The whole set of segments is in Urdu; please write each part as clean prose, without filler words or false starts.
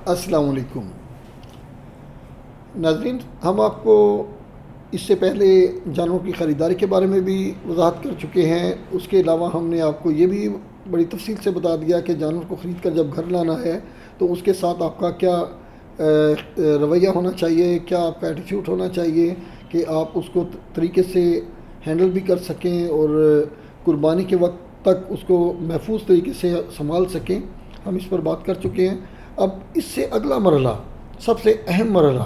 السلام علیکم ناظرین، ہم آپ کو اس سے پہلے جانوروں کی خریداری کے بارے میں بھی وضاحت کر چکے ہیں۔ اس کے علاوہ ہم نے آپ کو یہ بھی بڑی تفصیل سے بتا دیا کہ جانور کو خرید کر جب گھر لانا ہے تو اس کے ساتھ آپ کا کیا رویہ ہونا چاہیے، کیا آپ کا ایٹیٹیوڈ ہونا چاہیے کہ آپ اس کو طریقے سے ہینڈل بھی کر سکیں اور قربانی کے وقت تک اس کو محفوظ طریقے سے سنبھال سکیں۔ ہم اس پر بات کر چکے ہیں۔ اب اس سے اگلا مرحلہ، سب سے اہم مرحلہ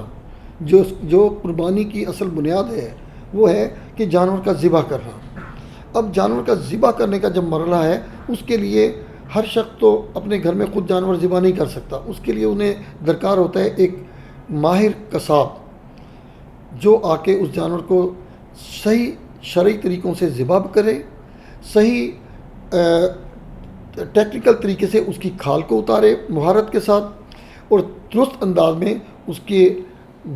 جو قربانی کی اصل بنیاد ہے، وہ ہے کہ جانور کا ذبح کرنا۔ اب جانور کا ذبح کرنے کا جب مرحلہ ہے، اس کے لیے ہر شخص تو اپنے گھر میں خود جانور ذبح نہیں کر سکتا۔ اس کے لیے انہیں درکار ہوتا ہے ایک ماہر قصاب، جو آ کے اس جانور کو صحیح شرعی طریقوں سے ذبح کرے، صحیح ٹیکنیکل طریقے سے اس کی کھال کو اتارے مہارت کے ساتھ، اور درست انداز میں اس کے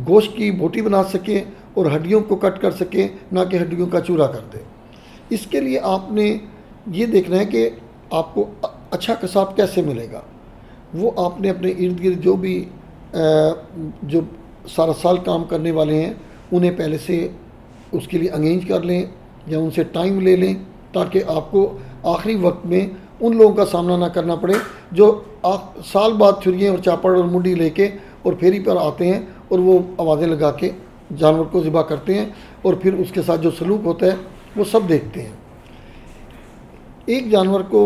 گوشت کی بوٹی بنا سکے اور ہڈیوں کو کٹ کر سکے، نہ کہ ہڈیوں کا چورا کر دے۔ اس کے لیے آپ نے یہ دیکھنا ہے کہ آپ کو اچھا قصاب کیسے ملے گا۔ وہ آپ نے اپنے ارد گرد جو سارا سال کام کرنے والے ہیں، انہیں پہلے سے اس کے لیے انگیج کر لیں یا ان سے ٹائم لے لیں، تاکہ آپ کو آخری وقت میں ان لوگوں کا سامنا نہ کرنا پڑے جو سال بعد چھریاں اور چاپڑ اور منڈی لے کے اور پھیری پر آتے ہیں اور وہ آوازیں لگا کے جانور کو ذبح کرتے ہیں، اور پھر اس کے ساتھ جو سلوک ہوتا ہے وہ سب دیکھتے ہیں۔ ایک جانور کو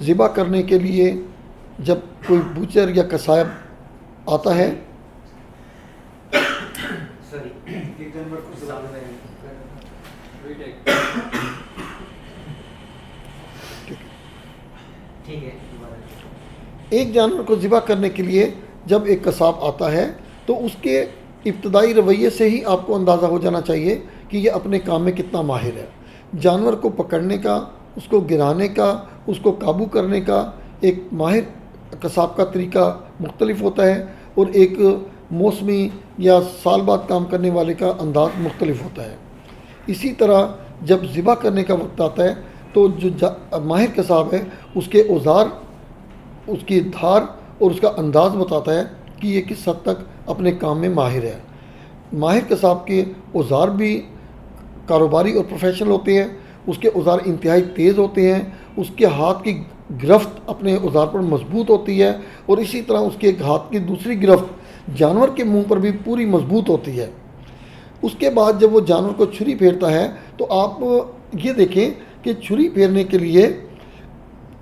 ذبح کرنے کے لیے جب کوئی بوچر یا قصاب آتا ہے، ایک جانور کو ذبح کرنے کے لیے جب ایک قصاب آتا ہے تو اس کے ابتدائی رویے سے ہی آپ کو اندازہ ہو جانا چاہیے کہ یہ اپنے کام میں کتنا ماہر ہے۔ جانور کو پکڑنے کا، اس کو گرانے کا، اس کو قابو کرنے کا ایک ماہر قصاب کا طریقہ مختلف ہوتا ہے، اور ایک موسمی یا سال بعد کام کرنے والے کا انداز مختلف ہوتا ہے۔ اسی طرح جب ذبح کرنے کا وقت آتا ہے تو جو ماہر قصاب ہے، اس کے اوزار، اس کی دھار اور اس کا انداز بتاتا ہے کہ یہ کس حد تک اپنے کام میں ماہر ہے۔ ماہر قصاب کے اوزار بھی کاروباری اور پروفیشنل ہوتے ہیں، اس کے اوزار انتہائی تیز ہوتے ہیں، اس کے ہاتھ کی گرفت اپنے اوزار پر مضبوط ہوتی ہے، اور اسی طرح اس کے ہاتھ کی دوسری گرفت جانور کے منہ پر بھی پوری مضبوط ہوتی ہے۔ اس کے بعد جب وہ جانور کو چھری پھیرتا ہے تو آپ یہ دیکھیں کہ چھری پھیرنے کے لیے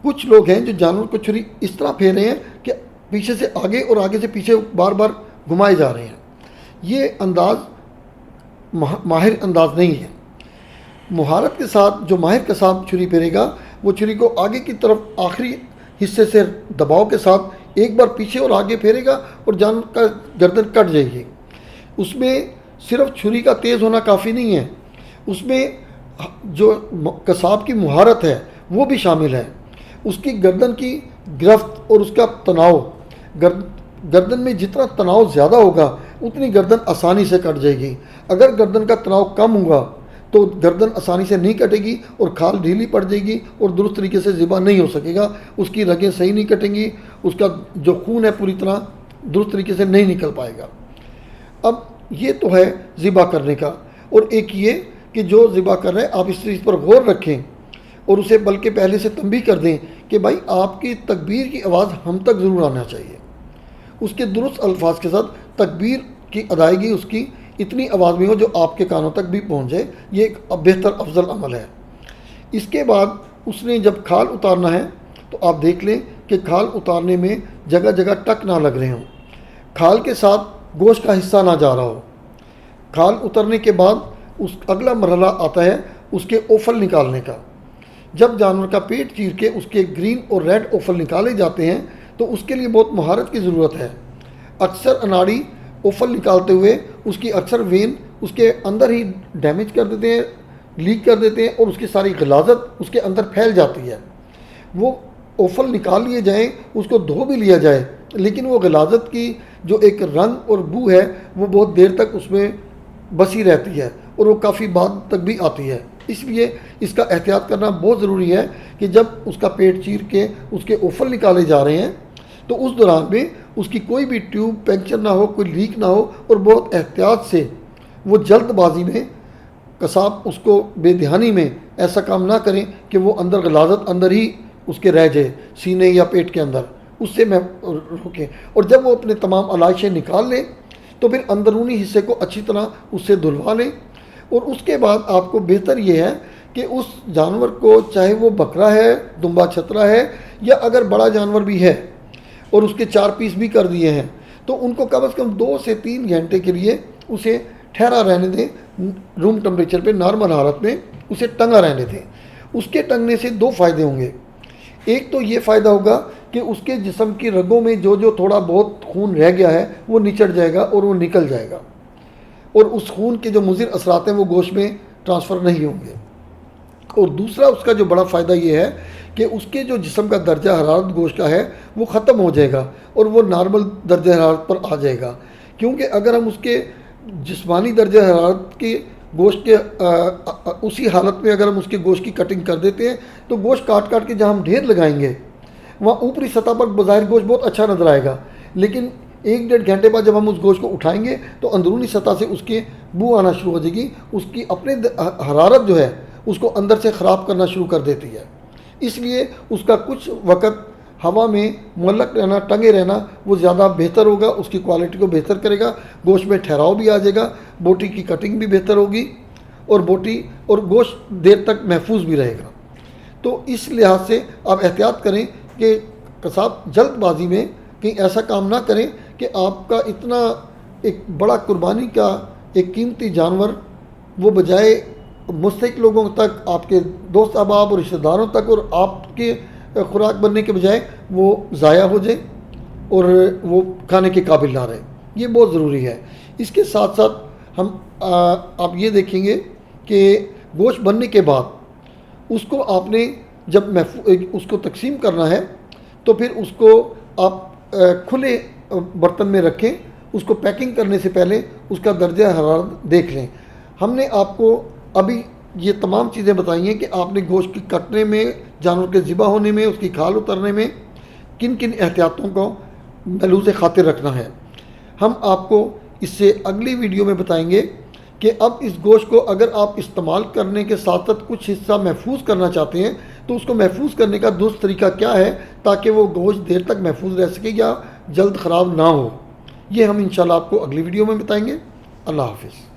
کچھ لوگ ہیں جو جانور کو چھری اس طرح پھیر رہے ہیں کہ پیچھے سے آگے اور آگے سے پیچھے بار بار گھمائے جا رہے ہیں۔ یہ انداز ماہر انداز نہیں ہے۔ مہارت کے ساتھ جو ماہر قصاب چھری پھیرے گا، وہ چھری کو آگے کی طرف آخری حصے سے دباؤ کے ساتھ ایک بار پیچھے اور آگے پھیرے گا اور جانور کا گردن کٹ جائے گی۔ اس میں صرف چھری کا تیز ہونا کافی نہیں ہے، اس میں جو قصاب کی مہارت ہے وہ بھی شامل ہے۔ اس کی گردن کی گرفت اور اس کا تناؤ، گردن میں جتنا تناؤ زیادہ ہوگا اتنی گردن آسانی سے کٹ جائے گی۔ اگر گردن کا تناؤ کم ہوگا تو گردن آسانی سے نہیں کٹے گی اور کھال ڈھیلی پڑ جائے گی اور درست طریقے سے ذبح نہیں ہو سکے گا، اس کی رگیں صحیح نہیں کٹیں گی، اس کا جو خون ہے پوری طرح درست طریقے سے نہیں نکل پائے گا۔ اب یہ تو ہے ذبح کرنے کا، اور ایک یہ کہ جو ذبح کر رہے ہیں آپ اس چیز پر غور رکھیں اور اسے بلکہ پہلے سے تنبیہ کر دیں کہ بھائی آپ کی تکبیر کی آواز ہم تک ضرور آنا چاہیے۔ اس کے درست الفاظ کے ساتھ تکبیر کی ادائیگی اس کی اتنی آواز میں ہو جو آپ کے کانوں تک بھی پہنچ جائے، یہ ایک بہتر افضل عمل ہے۔ اس کے بعد اس نے جب کھال اتارنا ہے تو آپ دیکھ لیں کہ کھال اتارنے میں جگہ جگہ ٹک نہ لگ رہے ہوں، کھال کے ساتھ گوشت کا حصہ نہ جا رہا ہو۔ کھال اترنے کے بعد اگلا مرحلہ آتا ہے اس کے اوفل نکالنے کا۔ جب جانور کا پیٹ چیر کے اس کے گرین اور ریڈ اوفل نکالے جاتے ہیں تو اس کے لیے بہت مہارت کی ضرورت ہے۔ اکثر اناڑی اوفل نکالتے ہوئے اس کی اکثر وین اس کے اندر ہی ڈیمیج کر دیتے ہیں، لیک کر دیتے ہیں، اور اس کی ساری غلاظت اس کے اندر پھیل جاتی ہے۔ وہ اوفل نکال لیے جائیں، اس کو دھو بھی لیا جائے، لیکن وہ غلاظت کی جو ایک رنگ اور بو ہے وہ بہت دیر تک اس میں بسی رہتی ہے اور وہ کافی بعد تک بھی آتی ہے۔ اس لیے اس کا احتیاط کرنا بہت ضروری ہے کہ جب اس کا پیٹ چیر کے اس کے اوفل نکالے جا رہے ہیں تو اس دوران میں اس کی کوئی بھی ٹیوب پنکچر نہ ہو، کوئی لیک نہ ہو، اور بہت احتیاط سے، وہ جلد بازی میں قصاب اس کو بے دہانی میں ایسا کام نہ کریں کہ وہ اندر غلاظت اندر ہی اس کے رہ جائے، سینے یا پیٹ کے اندر، اس سے میں روکیں۔ اور جب وہ اپنے تمام علائشیں نکال لیں تو پھر اندرونی حصے کو اچھی طرح اس سے دھلوا لیں۔ اور اس کے بعد آپ کو بہتر یہ ہے کہ اس جانور کو، چاہے وہ بکرا ہے، دمبا چھترا ہے، یا اگر بڑا جانور بھی ہے اور اس کے 4 پیس بھی کر دیے ہیں، تو ان کو کم از کم 2 سے 3 گھنٹے کے لیے اسے ٹھہرا رہنے دیں، روم ٹمپریچر پہ نارمل حالت میں اسے ٹنگا رہنے دیں۔ اس کے ٹنگنے سے 2 فائدے ہوں گے۔ ایک تو یہ فائدہ ہوگا کہ اس کے جسم کی رگوں میں جو تھوڑا بہت خون رہ گیا ہے وہ نچڑ جائے گا اور وہ نکل جائے گا، اور اس خون کے جو مضر اثرات ہیں وہ گوشت میں ٹرانسفر نہیں ہوں گے۔ اور دوسرا اس کا جو بڑا فائدہ یہ ہے کہ اس کے جو جسم کا درجہ حرارت گوشت کا ہے وہ ختم ہو جائے گا اور وہ نارمل درجہ حرارت پر آ جائے گا۔ کیونکہ اگر ہم اس کے جسمانی درجہ حرارت کے گوشت کے اسی حالت میں اگر ہم اس کے گوشت کی کٹنگ کر دیتے ہیں تو گوشت کاٹ کاٹ کے جہاں ہم ڈھیر لگائیں گے وہاں اوپری سطح پر بظاہر گوشت بہت اچھا نظر آئے گا، لیکن 1-1.5 گھنٹے بعد جب ہم اس گوشت کو اٹھائیں گے تو اندرونی سطح سے اس کی بو آنا شروع ہو جائے گی، اس کی اپنے حرارت جو ہے اس کو اندر سے خراب کرنا شروع کر دیتی ہے۔ اس لیے اس کا کچھ وقت ہوا میں معلق رہنا، ٹنگے رہنا وہ زیادہ بہتر ہوگا، اس کی کوالٹی کو بہتر کرے گا، گوشت میں ٹھہراؤ بھی آ جائے گا، بوٹی کی کٹنگ بھی بہتر ہوگی، اور بوٹی اور گوشت دیر تک محفوظ بھی رہے گا۔ تو اس لحاظ سے آپ احتیاط کریں کہ قصاب جلد بازی میں کہیں ایسا کام نہ کریں کہ آپ کا اتنا ایک بڑا قربانی کا ایک قیمتی جانور وہ بجائے مستحق لوگوں تک، آپ کے دوست احباب اور رشتہ داروں تک اور آپ کے خوراک بننے کے بجائے وہ ضائع ہو جائے اور وہ کھانے کے قابل نہ رہے۔ یہ بہت ضروری ہے۔ اس کے ساتھ ساتھ ہم آپ یہ دیکھیں گے کہ گوشت بننے کے بعد اس کو آپ نے جب اس کو تقسیم کرنا ہے تو پھر اس کو آپ کھلے برتن میں رکھیں، اس کو پیکنگ کرنے سے پہلے اس کا درجہ حرارت دیکھ لیں۔ ہم نے آپ کو ابھی یہ تمام چیزیں بتائی ہیں کہ آپ نے گوشت کی کٹنے میں، جانور کے ذبح ہونے میں، اس کی کھال اترنے میں کن کن احتیاطوں کو ملحوظ خاطر رکھنا ہے۔ ہم آپ کو اس سے اگلی ویڈیو میں بتائیں گے کہ اب اس گوشت کو اگر آپ استعمال کرنے کے ساتھ ساتھ کچھ حصہ محفوظ کرنا چاہتے ہیں تو اس کو محفوظ کرنے کا درست طریقہ کیا ہے تاکہ وہ گوشت دیر تک محفوظ رہ سکے یا جلد خراب نہ ہو۔ یہ ہم انشاءاللہ آپ کو اگلی ویڈیو میں بتائیں گے۔ اللہ حافظ۔